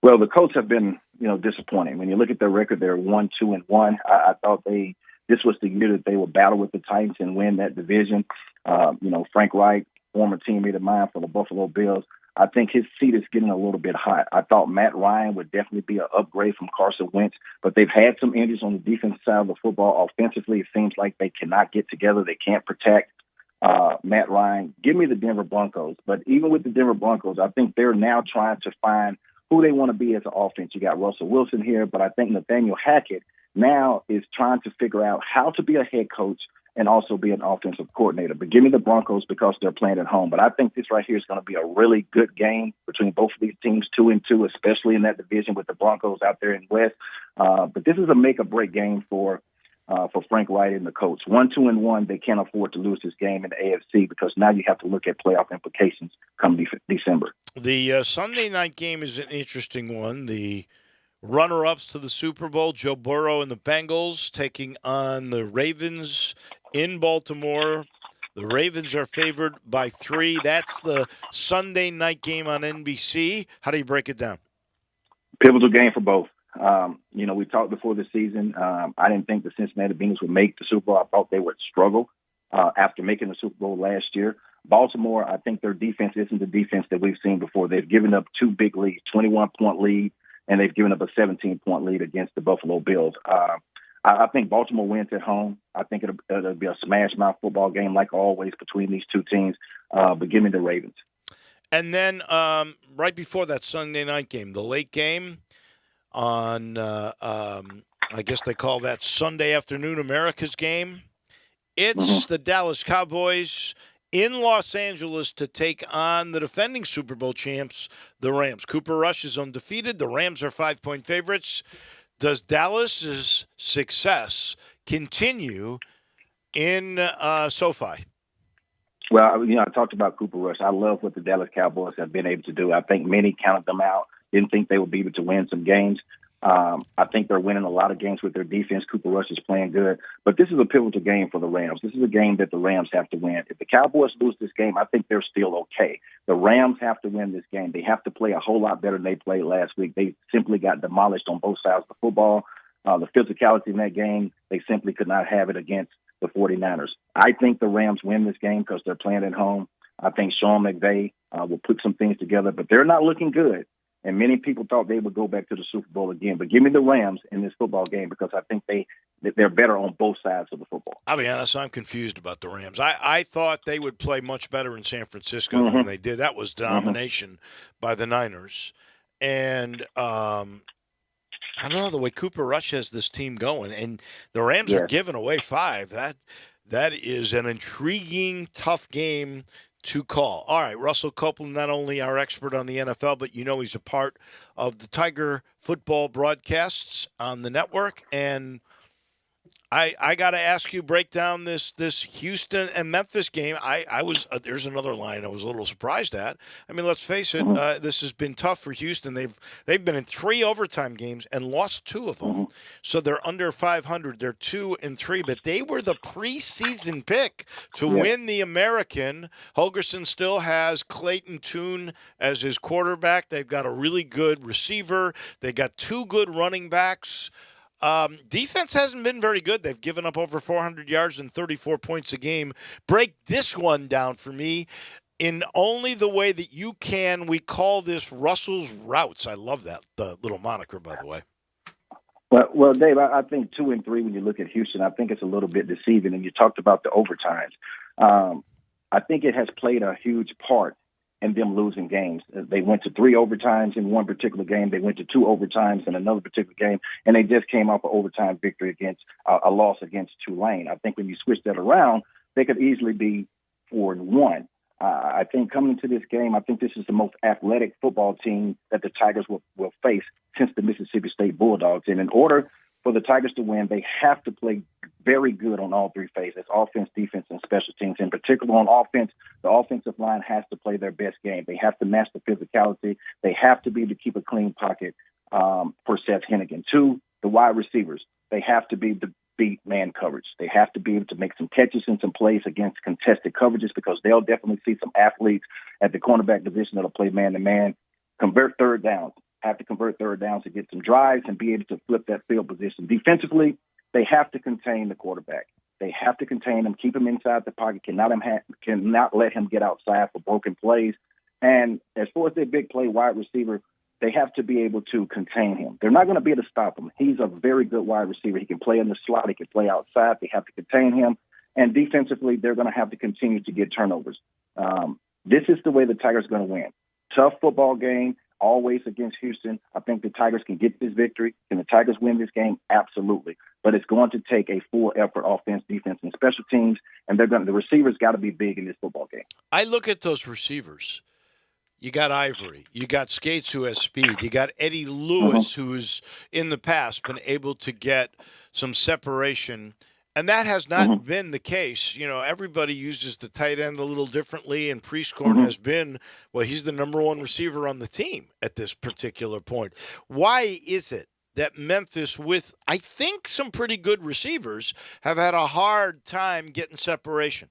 Well, the Colts have been, disappointing. When you look at their record, they're 1-2-1. I thought this was the year that they would battle with the Titans and win that division. Frank Reich, former teammate of mine for the Buffalo Bills, I think his seat is getting a little bit hot. I thought Matt Ryan would definitely be an upgrade from Carson Wentz, but they've had some injuries on the defensive side of the football. Offensively, it seems like they cannot get together. They can't protect Matt Ryan. Give me the Denver Broncos. But even with the Denver Broncos, I think they're now trying to find who they want to be as an offense. You got Russell Wilson here, but I think Nathaniel Hackett now is trying to figure out how to be a head coach and also be an offensive coordinator. But give me the Broncos because they're playing at home. But I think this right here is going to be a really good game between both of these teams, 2-2, especially in that division with the Broncos out there in West. But this is a make-or-break game for Frank Reich and the Colts. 1-2-1, they can't afford to lose this game in the AFC because now you have to look at playoff implications come December. The Sunday night game is an interesting one. The runner-ups to the Super Bowl, Joe Burrow and the Bengals, taking on the Ravens in Baltimore. The Ravens are favored by 3. That's the Sunday night game on NBC. How do you break it down? Pivotal game for both. We talked before the season. I didn't think the Cincinnati Bengals would make the Super Bowl. I thought they would struggle after making the Super Bowl last year. Baltimore, I think their defense isn't the defense that we've seen before. They've given up 2 big leads, 21-point lead, and they've given up a 17-point lead against the Buffalo Bills. I think Baltimore wins at home. I think it'll be a smash-mouth football game like always between these two teams. But give me the Ravens. And then right before that Sunday night game, the late game on, I guess they call that Sunday afternoon America's game. It's the Dallas Cowboys in Los Angeles to take on the defending Super Bowl champs, the Rams. Cooper Rush is undefeated. The Rams are 5-point favorites. Does Dallas's success continue in SoFi? Well, I talked about Cooper Rush. I love what the Dallas Cowboys have been able to do. I think many counted them out, didn't think they would be able to win some games. I think they're winning a lot of games with their defense. Cooper Rush is playing good. But this is a pivotal game for the Rams. This is a game that the Rams have to win. If the Cowboys lose this game, I think they're still okay. The Rams have to win this game. They have to play a whole lot better than they played last week. They simply got demolished on both sides of the football. The physicality in that game, they simply could not have it against the 49ers. I think the Rams win this game because they're playing at home. I think Sean McVay will put some things together, but they're not looking good. And many people thought they would go back to the Super Bowl again. But give me the Rams in this football game because I think they're better on both sides of the football. I'll be honest, I'm confused about the Rams. I thought they would play much better in San Francisco than they did. That was domination by the Niners. And I don't know, the way Cooper Rush has this team going, and the Rams are giving away 5. That is an intriguing, tough game to call. All right, Russell Copeland, not only our expert on the NFL, but he's a part of the Tiger football broadcasts on the network. And I got to ask you, break down this Houston and Memphis game. I was there's another line I was a little surprised at. I mean, let's face it, this has been tough for Houston. They've been in 3 overtime games and lost 2 of them. So they're under 500. They're 2-3, but they were the preseason pick to win the American. Holgerson still has Clayton Tune as his quarterback. They've got a really good receiver. They got 2 good running backs. Defense hasn't been very good. They've given up over 400 yards and 34 points a game. Break this one down for me in only the way that you can. We call this Russell's routes. I love that, the little moniker, by the way. Well, Dave, I think 2-3 when you look at Houston, I think it's a little bit deceiving. And you talked about the overtimes. I think it has played a huge part in them losing games. They went to 3 overtimes in one particular game. They went to 2 overtimes in another particular game, and they just came off an overtime victory against a loss against Tulane. I think when you switch that around, they could easily be 4-1. I think coming into this game, I think this is the most athletic football team that the Tigers will face since the Mississippi State Bulldogs. And in order for the Tigers to win, they have to play very good on all 3 phases: offense, defense, and special teams. In particular, on offense, the offensive line has to play their best game. They have to match the physicality. They have to be able to keep a clean pocket for Seth Hennigan. 2, the wide receivers. They have to be able to beat man coverage. They have to be able to make some catches and some plays against contested coverages because they'll definitely see some athletes at the cornerback position that'll play man-to-man. Convert third downs. Have to convert third downs to get some drives and be able to flip that field position. Defensively, they have to contain the quarterback. They have to contain him, keep him inside the pocket, cannot let him get outside for broken plays. And as far as their big play wide receiver, they have to be able to contain him. They're not going to be able to stop him. He's a very good wide receiver. He can play in the slot. He can play outside. They have to contain him. And defensively, they're going to have to continue to get turnovers. This is the way the Tigers are going to win. Tough football game. Always against Houston. I think the Tigers can get this victory. Can the Tigers win this game? Absolutely. But it's going to take a full effort, offense, defense, and special teams, and the receivers got to be big in this football game. I look at those receivers. You got Ivory. You got Skates, who has speed. You got Eddie Lewis, who's in the past been able to get some separation. And that has not been the case. Everybody uses the tight end a little differently, and Prieskorn has been, he's the number 1 receiver on the team at this particular point. Why is it that Memphis, with, I think, some pretty good receivers, have had a hard time getting separation?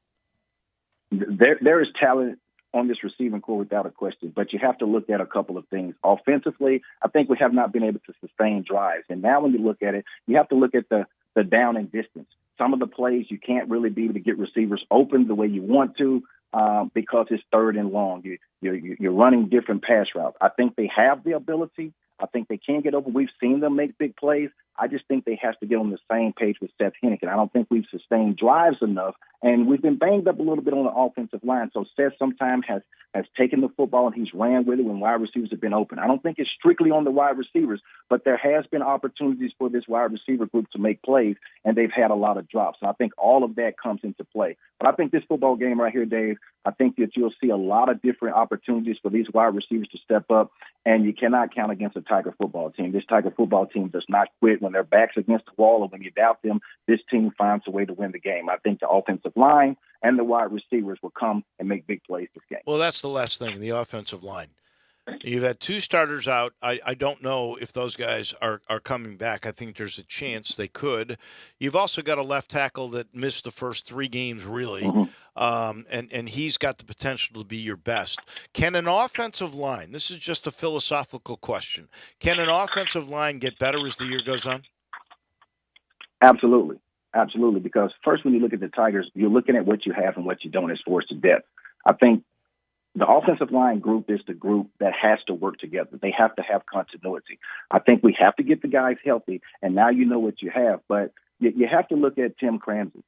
There is talent on this receiving core without a question, but you have to look at a couple of things. Offensively, I think we have not been able to sustain drives. And now when you look at it, you have to look at the down and distance. Some of the plays you can't really be able to get receivers open the way you want to because it's 3rd and long. You're running different pass routes. I think they have the ability I think they can get open. We've seen them make big plays. I just think they have to get on the same page with Seth Henigan. I don't think we've sustained drives enough, and we've been banged up a little bit on the offensive line. So Seth sometimes has taken the football and he's ran with it when wide receivers have been open. I don't think it's strictly on the wide receivers, but there has been opportunities for this wide receiver group to make plays, and they've had a lot of drops. And I think all of that comes into play. But I think this football game right here, Dave, I think that you'll see a lot of different opportunities for these wide receivers to step up, and you cannot count against a Tiger football team. This Tiger football team does not quit when their back's against the wall, or when you doubt them. This team finds a way to win the game. I think the offensive line and the wide receivers will come and make big plays this game. Well, that's the last thing, the offensive line. You've had two starters out. I don't know if those guys are coming back. I think there's a chance they could. You've also got a left tackle that missed the first 3 games, really, and he's got the potential to be your best. Can an offensive line, this is just a philosophical question, can an offensive line get better as the year goes on? Absolutely. Absolutely. Because first, when you look at the Tigers, you're looking at what you have and what you don't as far as to depth. I think the offensive line group is the group that has to work together. They have to have continuity. I think we have to get the guys healthy, and now you know what you have. But you have to look at Tim Cramsey.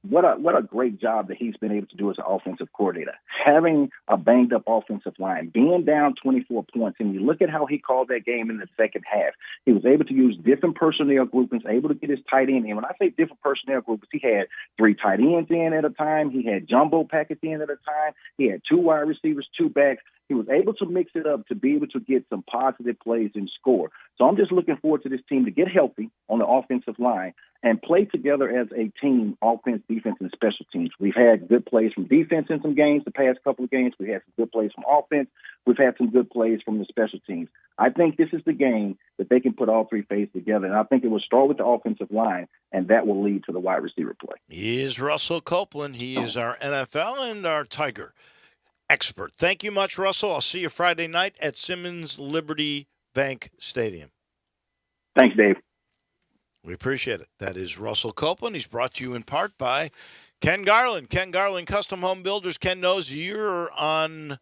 What a great job that he's been able to do as an offensive coordinator. Having a banged-up offensive line, being down 24 points, and you look at how he called that game in the second half. He was able to use different personnel groupings, able to get his tight end in. When I say different personnel groupings, he had 3 tight ends in at a time. He had jumbo packets in at a time. He had 2 wide receivers, 2 backs. He was able to mix it up to be able to get some positive plays and score. So I'm just looking forward to this team to get healthy on the offensive line and play together as a team, offense, defense, and special teams. We've had good plays from defense in some games, the past couple of games. We've had some good plays from offense. We've had some good plays from the special teams. I think this is the game that they can put all 3 phases together, and I think it will start with the offensive line, and that will lead to the wide receiver play. He is Russell Copeland. He is our NFL and our Tiger expert. Thank you much, Russell. I'll see you Friday night at Simmons Liberty Bank Stadium. Thanks, Dave. We appreciate it. That is Russell Copeland. He's brought to you in part by Ken Garland. Ken Garland Custom Home Builders. Ken knows you're on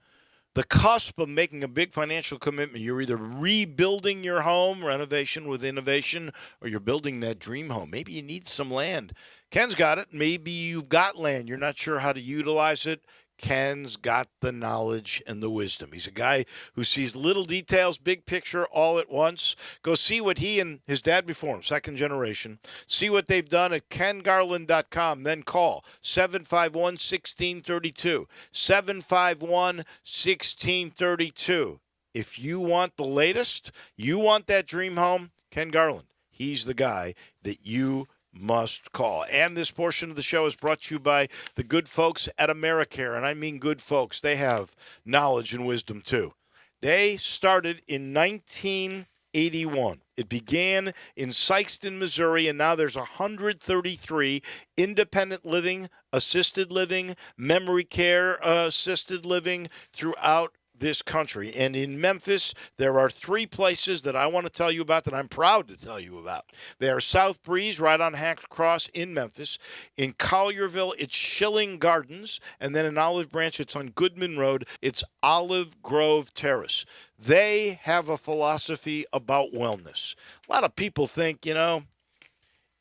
the cusp of making a big financial commitment. You're either rebuilding your home, renovation with innovation, or you're building that dream home. Maybe you need some land. Ken's got it. Maybe you've got land. You're not sure how to utilize it. Ken's got the knowledge and the wisdom. He's a guy who sees little details, big picture, all at once. Go see what he and his dad before him, second generation, see what they've done at kengarland.com. Then call 751-1632, 751-1632. If you want the latest, you want that dream home, Ken Garland. He's the guy that you must call. And this portion of the show is brought to you by the good folks at AmeriCare, and I mean good folks. They have knowledge and wisdom too. They started in 1981. It began in Sikeston, Missouri, and now there's 133 independent living, assisted living, memory care assisted living throughout this country. And in Memphis, there are 3 places that I want to tell you about, that I'm proud to tell you about. They are South Breeze, right on Hacks Cross in Memphis. In Collierville, it's Schilling Gardens. And then in Olive Branch, it's on Goodman Road. It's Olive Grove Terrace. They have a philosophy about wellness. A lot of people think,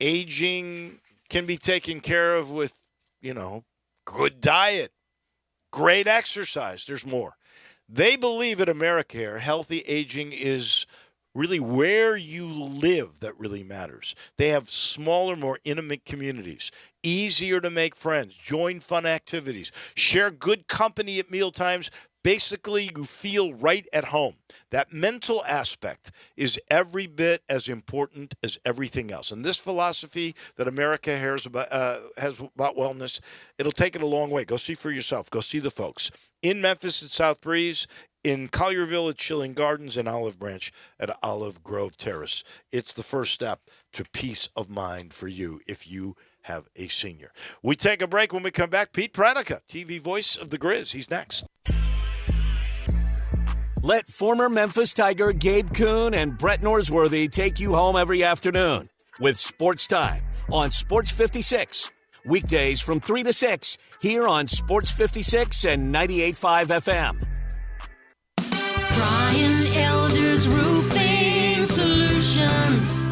aging can be taken care of with, good diet, great exercise. There's more. They believe at AmeriCare, healthy aging is really where you live that really matters. They have smaller, more intimate communities, easier to make friends, join fun activities, share good company at mealtimes. Basically, you feel right at home. That mental aspect is every bit as important as everything else. And this philosophy that America has about wellness, it'll take it a long way. Go see for yourself. Go see the folks. In Memphis at South Breeze, in Collierville at Schilling Gardens, and Olive Branch at Olive Grove Terrace. It's the first step to peace of mind for you if you have a senior. We take a break. When we come back, Pete Pranica, TV voice of the Grizz. He's next. Let former Memphis Tiger Gabe Kuhn and Brett Norsworthy take you home every afternoon with Sports Time on Sports 56. Weekdays from 3 to 6 here on Sports 56 and 98.5 FM. Brian Elder's Roofing.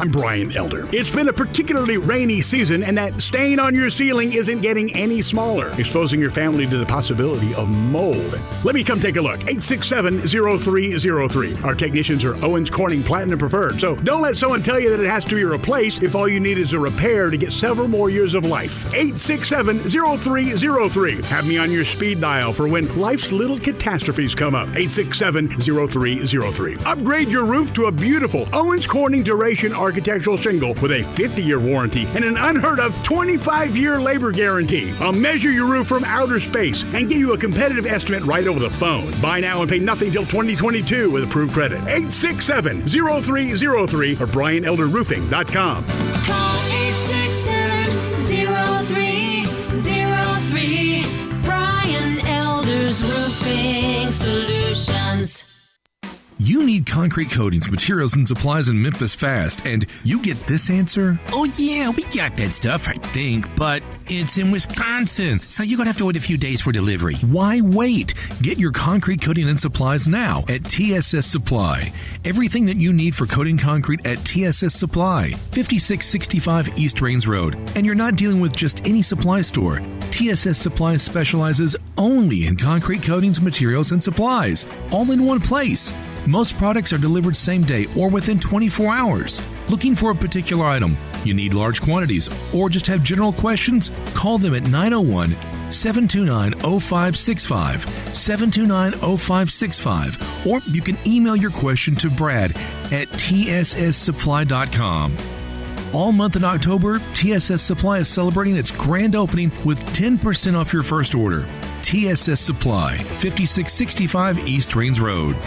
I'm Brian Elder. It's been a particularly rainy season, and that stain on your ceiling isn't getting any smaller, exposing your family to the possibility of mold. Let me come take a look. 867-0303. Our technicians are Owens Corning Platinum Preferred, so don't let someone tell you that it has to be replaced if all you need is a repair to get several more years of life. 867-0303. Have me on your speed dial for when life's little catastrophes come up. 867-0303. Upgrade your roof to a beautiful Owens Corning Duration Architectural Shingle with a 50-year warranty and an unheard of 25-year labor guarantee. I'll measure your roof from outer space and give you a competitive estimate right over the phone. Buy now and pay nothing till 2022 with approved credit. 867-0303 or BrianElderRoofing.com. Call 867-0303. Brian Elder's Roofing Solutions. You need concrete coatings, materials, and supplies in Memphis fast, and you get this answer? Oh yeah, we got that stuff, I think, but it's in Wisconsin, so you're going to have to wait a few days for delivery. Why wait? Get your concrete coating and supplies now at TSS Supply. Everything that you need for coating concrete at TSS Supply, 5665 East Rains Road. And you're not dealing with just any supply store. TSS Supply specializes only in concrete coatings, materials, and supplies, all in one place. Most products are delivered same day or within 24 hours. Looking for a particular item, you need large quantities, or just have general questions? Call them at 901-729-0565, 729-0565, or you can email your question to Brad at tsssupply.com. All month in October, TSS Supply is celebrating its grand opening with 10% off your first order. TSS Supply, 5665 East Rains Road.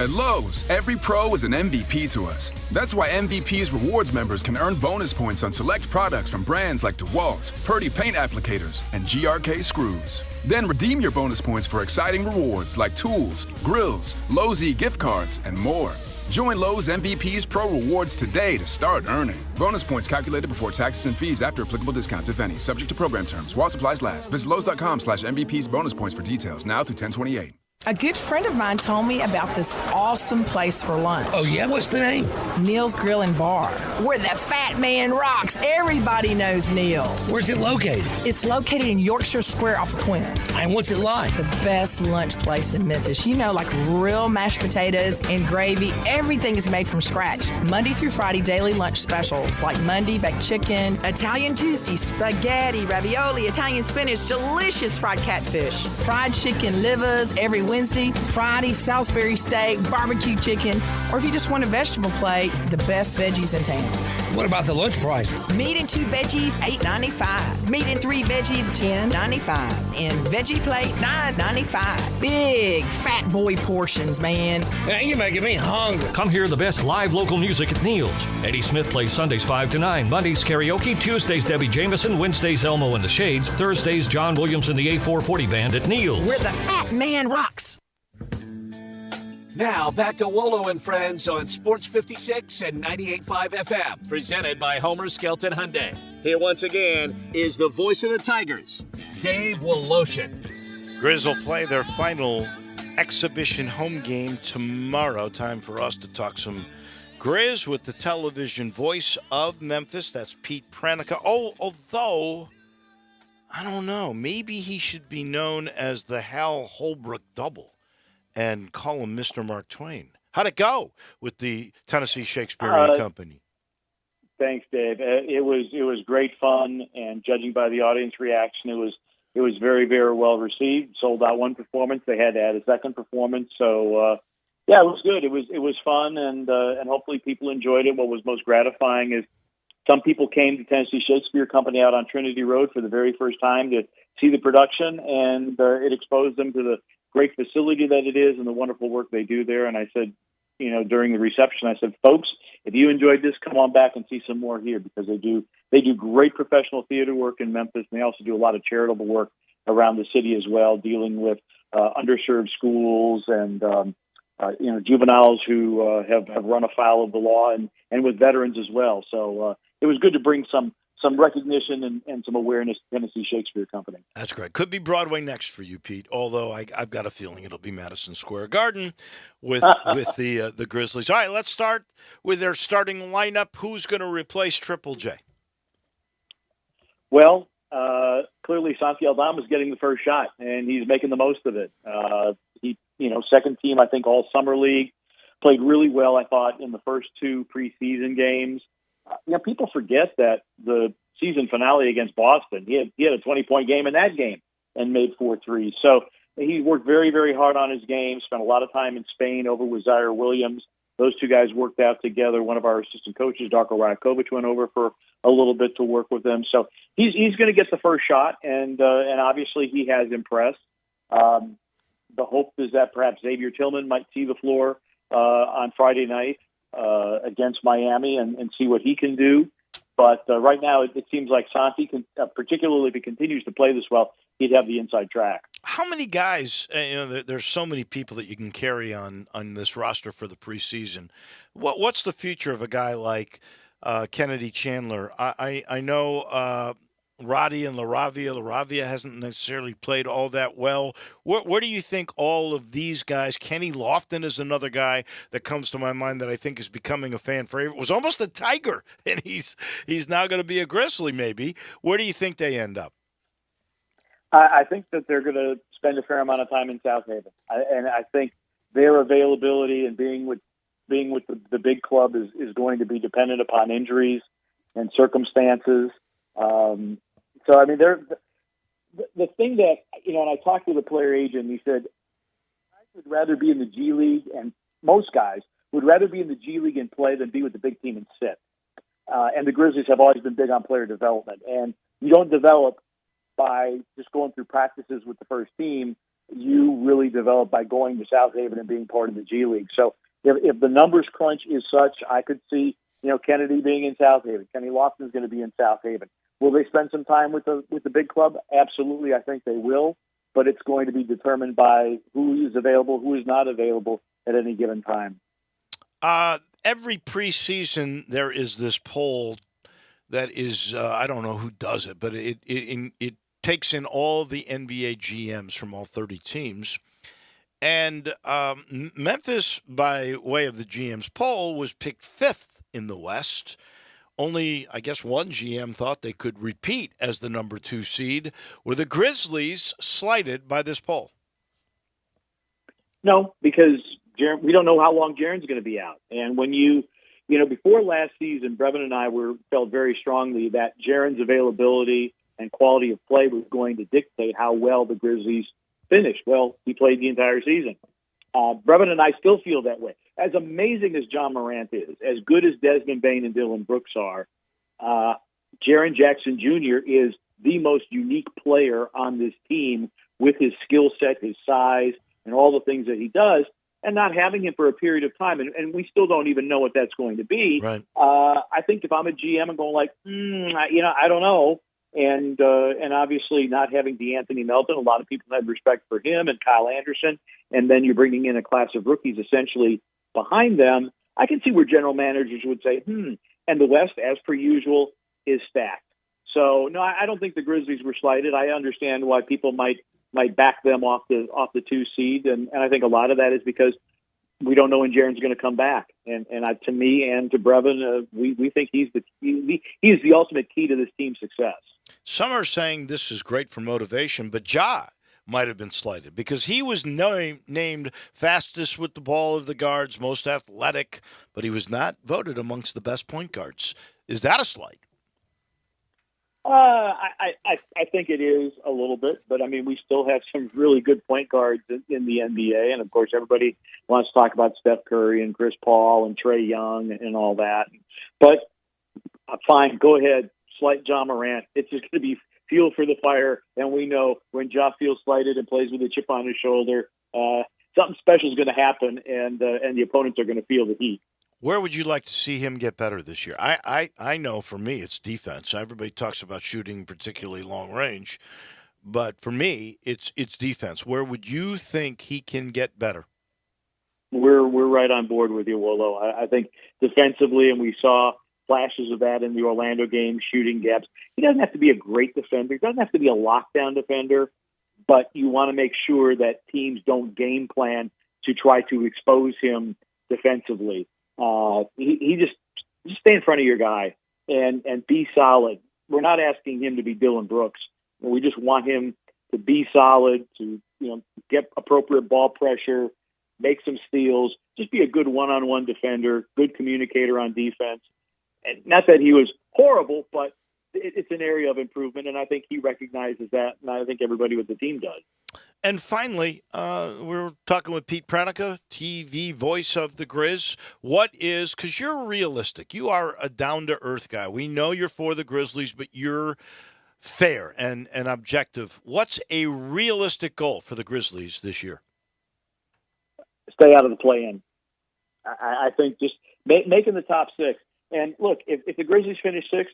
At Lowe's, every pro is an MVP to us. That's why MVP's rewards members can earn bonus points on select products from brands like DeWalt, Purdy Paint Applicators, and GRK Screws. Then redeem your bonus points for exciting rewards like tools, grills, Lowe's gift cards, and more. Join Lowe's MVP's Pro Rewards today to start earning. Bonus points calculated before taxes and fees after applicable discounts, if any. Subject to program terms. While supplies last. Visit Lowe's.com/MVP's bonus points for details. Now through 10/28. A good friend of mine told me about this awesome place for lunch. Oh, yeah? What's the name? Neil's Grill and Bar, where the fat man rocks. Everybody knows Neil. Where's it located? It's located in Yorkshire Square off of Quince. And what's it like? The best lunch place in Memphis. You know, like real mashed potatoes and gravy. Everything is made from scratch. Monday through Friday, daily lunch specials like Monday, baked chicken, Italian Tuesday, spaghetti, ravioli, Italian spinach, delicious fried catfish, fried chicken livers every Wednesday, Friday, Salisbury steak, barbecue chicken, or if you just want a vegetable plate, the best veggies in town. What about the lunch price? Meat and 2 veggies, $8.95. Meat and 3 veggies, $10.95. And veggie plate, $9.95. Big fat boy portions, man. Man, you're making me hungry. Come hear the best live local music at Neil's. Eddie Smith plays Sundays 5 to 9, Mondays karaoke, Tuesdays Debbie Jameson, Wednesdays Elmo and the Shades, Thursdays John Williams and the A440 Band at Neil's. Where the fat man rocks. Now back to Wolo and Friends on Sports 56 and 98.5 FM, presented by Homer Skelton Hyundai. Here once again is the voice of the Tigers, Dave Woloshin. Grizz will play their final exhibition home game tomorrow. Time for us to talk some Grizz with the television voice of Memphis. That's Pete Pranica. Oh, although, I don't know, maybe he should be known as the Hal Holbrook double and call him Mr. Mark Twain. How'd it go with the Tennessee Shakespeare Company? Thanks, Dave. It was great fun, and judging by the audience reaction, it was very, very well received. Sold out one performance. They had to add a second performance. So, yeah, it was good. It was fun, and hopefully people enjoyed it. What was most gratifying is some people came to Tennessee Shakespeare Company out on Trinity Road for the very first time to see the production, and it exposed them to the great facility that it is and the wonderful work they do there. And I said, during the reception, I said, folks, if you enjoyed this, come on back and see some more here, because they do great professional theater work in Memphis, and they also do a lot of charitable work around the city as well, dealing with underserved schools and juveniles who have run afoul of the law, and with veterans as well. So it was good to bring some some recognition and some awareness to Tennessee Shakespeare Company. That's great. Could be Broadway next for you, Pete. Although I've got a feeling it'll be Madison Square Garden with the Grizzlies. All right, let's start with their starting lineup. Who's going to replace Triple J? Well, clearly Santi Aldama's getting the first shot, and he's making the most of it. He, second team, I think, all summer league, played really well, I thought, in the first two preseason games. People forget that the season finale against Boston, he had a 20-point game in that game and made 4 threes. So he worked very, very hard on his game, spent a lot of time in Spain over with Zaire Williams. Those two guys worked out together. One of our assistant coaches, Darko Rajakovic, went over for a little bit to work with them. So he's going to get the first shot, and obviously he has impressed. The hope is that perhaps Xavier Tillman might see the floor on Friday night against Miami and see what he can do. But right now it seems like Santi, particularly if he continues to play this well, he'd have the inside track. How many guys, there's so many people that you can carry on this roster for the preseason. What's the future of a guy like Kennedy Chandler? I know Roddy and LaRavia hasn't necessarily played all that well. Where do you think all of these guys, Kenny Lofton is another guy that comes to my mind that I think is becoming a fan favorite, was almost a Tiger, and he's now going to be a Grizzly maybe. Where do you think they end up? I think that they're going to spend a fair amount of time in South Haven. And I think their availability and being with the big club is going to be dependent upon injuries and circumstances. So, I mean, the thing that, and I talked to the player agent, and he said, I would rather be in the G League, and most guys would rather be in the G League and play than be with the big team and sit. And the Grizzlies have always been big on player development. And you don't develop by just going through practices with the first team. You really develop by going to South Haven and being part of the G League. So if the numbers crunch is such, I could see, Kennedy being in South Haven. Kenny Lofton is going to be in South Haven. Will they spend some time with the big club? Absolutely, I think they will. But it's going to be determined by who is available, who is not available at any given time. Every preseason, there is this poll that is, I don't know who does it, but it takes in all the NBA GMs from all 30 teams. And Memphis, by way of the GM's poll, was picked 5th in the West. Only, I guess, one GM thought they could repeat as the number 2 seed. Were the Grizzlies slighted by this poll? No, because we don't know how long Jaren's going to be out. And when before last season, Brevin and I felt very strongly that Jaren's availability and quality of play was going to dictate how well the Grizzlies finished. Well, he played the entire season. Brevin and I still feel that way. As amazing as John Morant is, as good as Desmond Bane and Dylan Brooks are, Jaren Jackson Jr. is the most unique player on this team with his skill set, his size, and all the things that he does, and not having him for a period of time, and we still don't even know what that's going to be. Right. I think if I'm a GM, I'm going like, I don't know. And obviously not having DeAnthony Melton, a lot of people had respect for him and Kyle Anderson, and then you're bringing in a class of rookies essentially behind them. I can see where general managers would say, and the West, as per usual, is stacked. So no, I don't think the Grizzlies were slighted. I understand why people might back them off the 2 seed, and I think a lot of that is because we don't know when Jaren's going to come back. And to me and to Brevin, we think he's the ultimate key to this team's success. Some are saying this is great for motivation, but Ja might have been slighted because he was named fastest with the ball of the guards, most athletic, but he was not voted amongst the best point guards. Is that a slight? I think it is a little bit, but I mean, we still have some really good point guards in the NBA, and of course, everybody wants to talk about Steph Curry and Chris Paul and Trae Young and all that. But fine, go ahead, slight John Morant. It's just going to be fuel for the fire, and we know when Ja feels slighted and plays with a chip on his shoulder, something special is going to happen, and the opponents are going to feel the heat. Where would you like to see him get better this year? I know for me it's defense. Everybody talks about shooting, particularly long range, but for me it's defense. Where would you think he can get better? We're right on board with you, Wolo. I think defensively, and we saw flashes of that in the Orlando game, shooting gaps. He doesn't have to be a great defender. He doesn't have to be a lockdown defender, but you want to make sure that teams don't game plan to try to expose him defensively. He just stay in front of your guy and be solid. We're not asking him to be Dylan Brooks. We just want him to be solid, to get appropriate ball pressure, make some steals, just be a good one-on-one defender, good communicator on defense. And not that he was horrible, but it's an area of improvement, and I think he recognizes that, and I think everybody with the team does. And finally, we're talking with Pete Pranica, TV voice of the Grizz. What is, because you're realistic, you are a down-to-earth guy. We know you're for the Grizzlies, but you're fair and objective. What's a realistic goal for the Grizzlies this year? Stay out of the play-in. I think just making the top six. And look, if the Grizzlies finish sixth,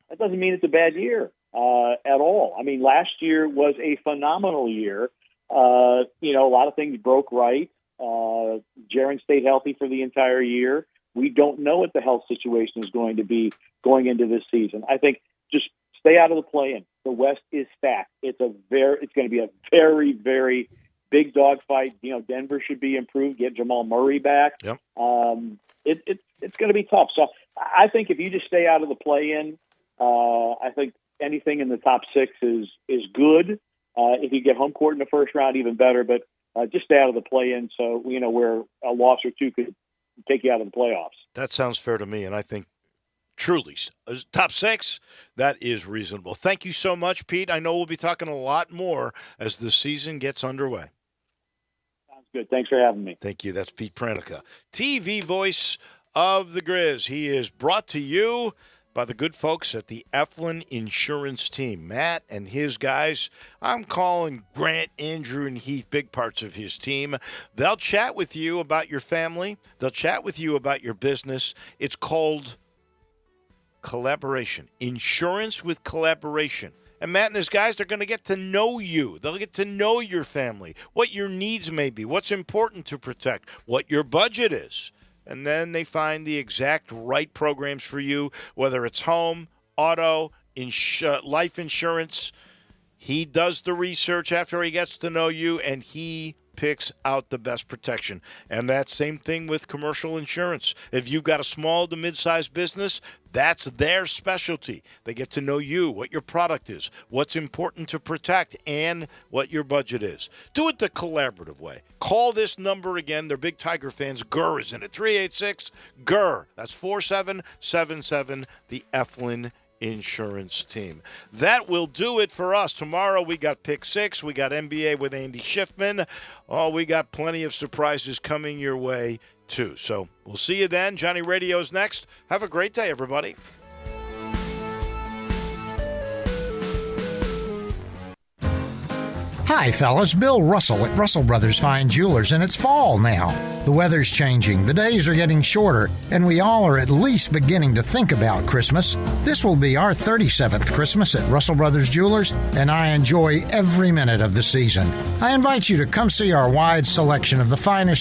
that doesn't mean it's a bad year at all. I mean, last year was a phenomenal year. A lot of things broke right. Jaren stayed healthy for the entire year. We don't know what the health situation is going to be going into this season. I think just stay out of the play-in. The West is stacked. It's going to be a very, very big dogfight. Denver should be improved. Get Jamal Murray back. Yep. It's going to be tough. So I think if you just stay out of the play-in, I think anything in the top six is good. If you get home court in the first round, even better. But just stay out of the play-in, so where a loss or two could take you out of the playoffs. That sounds fair to me, and I think truly top six, that is reasonable. Thank you so much, Pete. I know we'll be talking a lot more as the season gets underway. Sounds good. Thanks for having me. Thank you. That's Pete Pranica, TV voice of the Grizz. He is brought to you by the good folks at the Eflin Insurance Team. Matt and his guys, I'm calling Grant, Andrew, and Heath big parts of his team. They'll chat with you about your family. They'll chat with you about your business. It's called collaboration. Insurance with collaboration. And Matt and his guys, they're going to get to know you. They'll get to know your family, what your needs may be, what's important to protect, what your budget is. And then they find the exact right programs for you, whether it's home, auto, life insurance. He does the research after he gets to know you, and he picks out the best protection. And that same thing with commercial insurance. If you've got a small to mid-sized business, that's their specialty. They get to know you, what your product is, what's important to protect, and what your budget is. Do it the collaborative way. Call this number again. They're big Tiger fans. GUR is in it. 386-GUR. That's 4777, the Eflin Insurance Team. That will do it for us. Tomorrow we got Pick 6. We got NBA with Andy Schiffman. Oh, we got plenty of surprises coming your way, too. So we'll see you then. Johnny Radio's next. Have a great day, everybody. Hi, fellas. Bill Russell at Russell Brothers Fine Jewelers, and it's fall now. The weather's changing, the days are getting shorter, and we all are at least beginning to think about Christmas. This will be our 37th Christmas at Russell Brothers Jewelers, and I enjoy every minute of the season. I invite you to come see our wide selection of the finest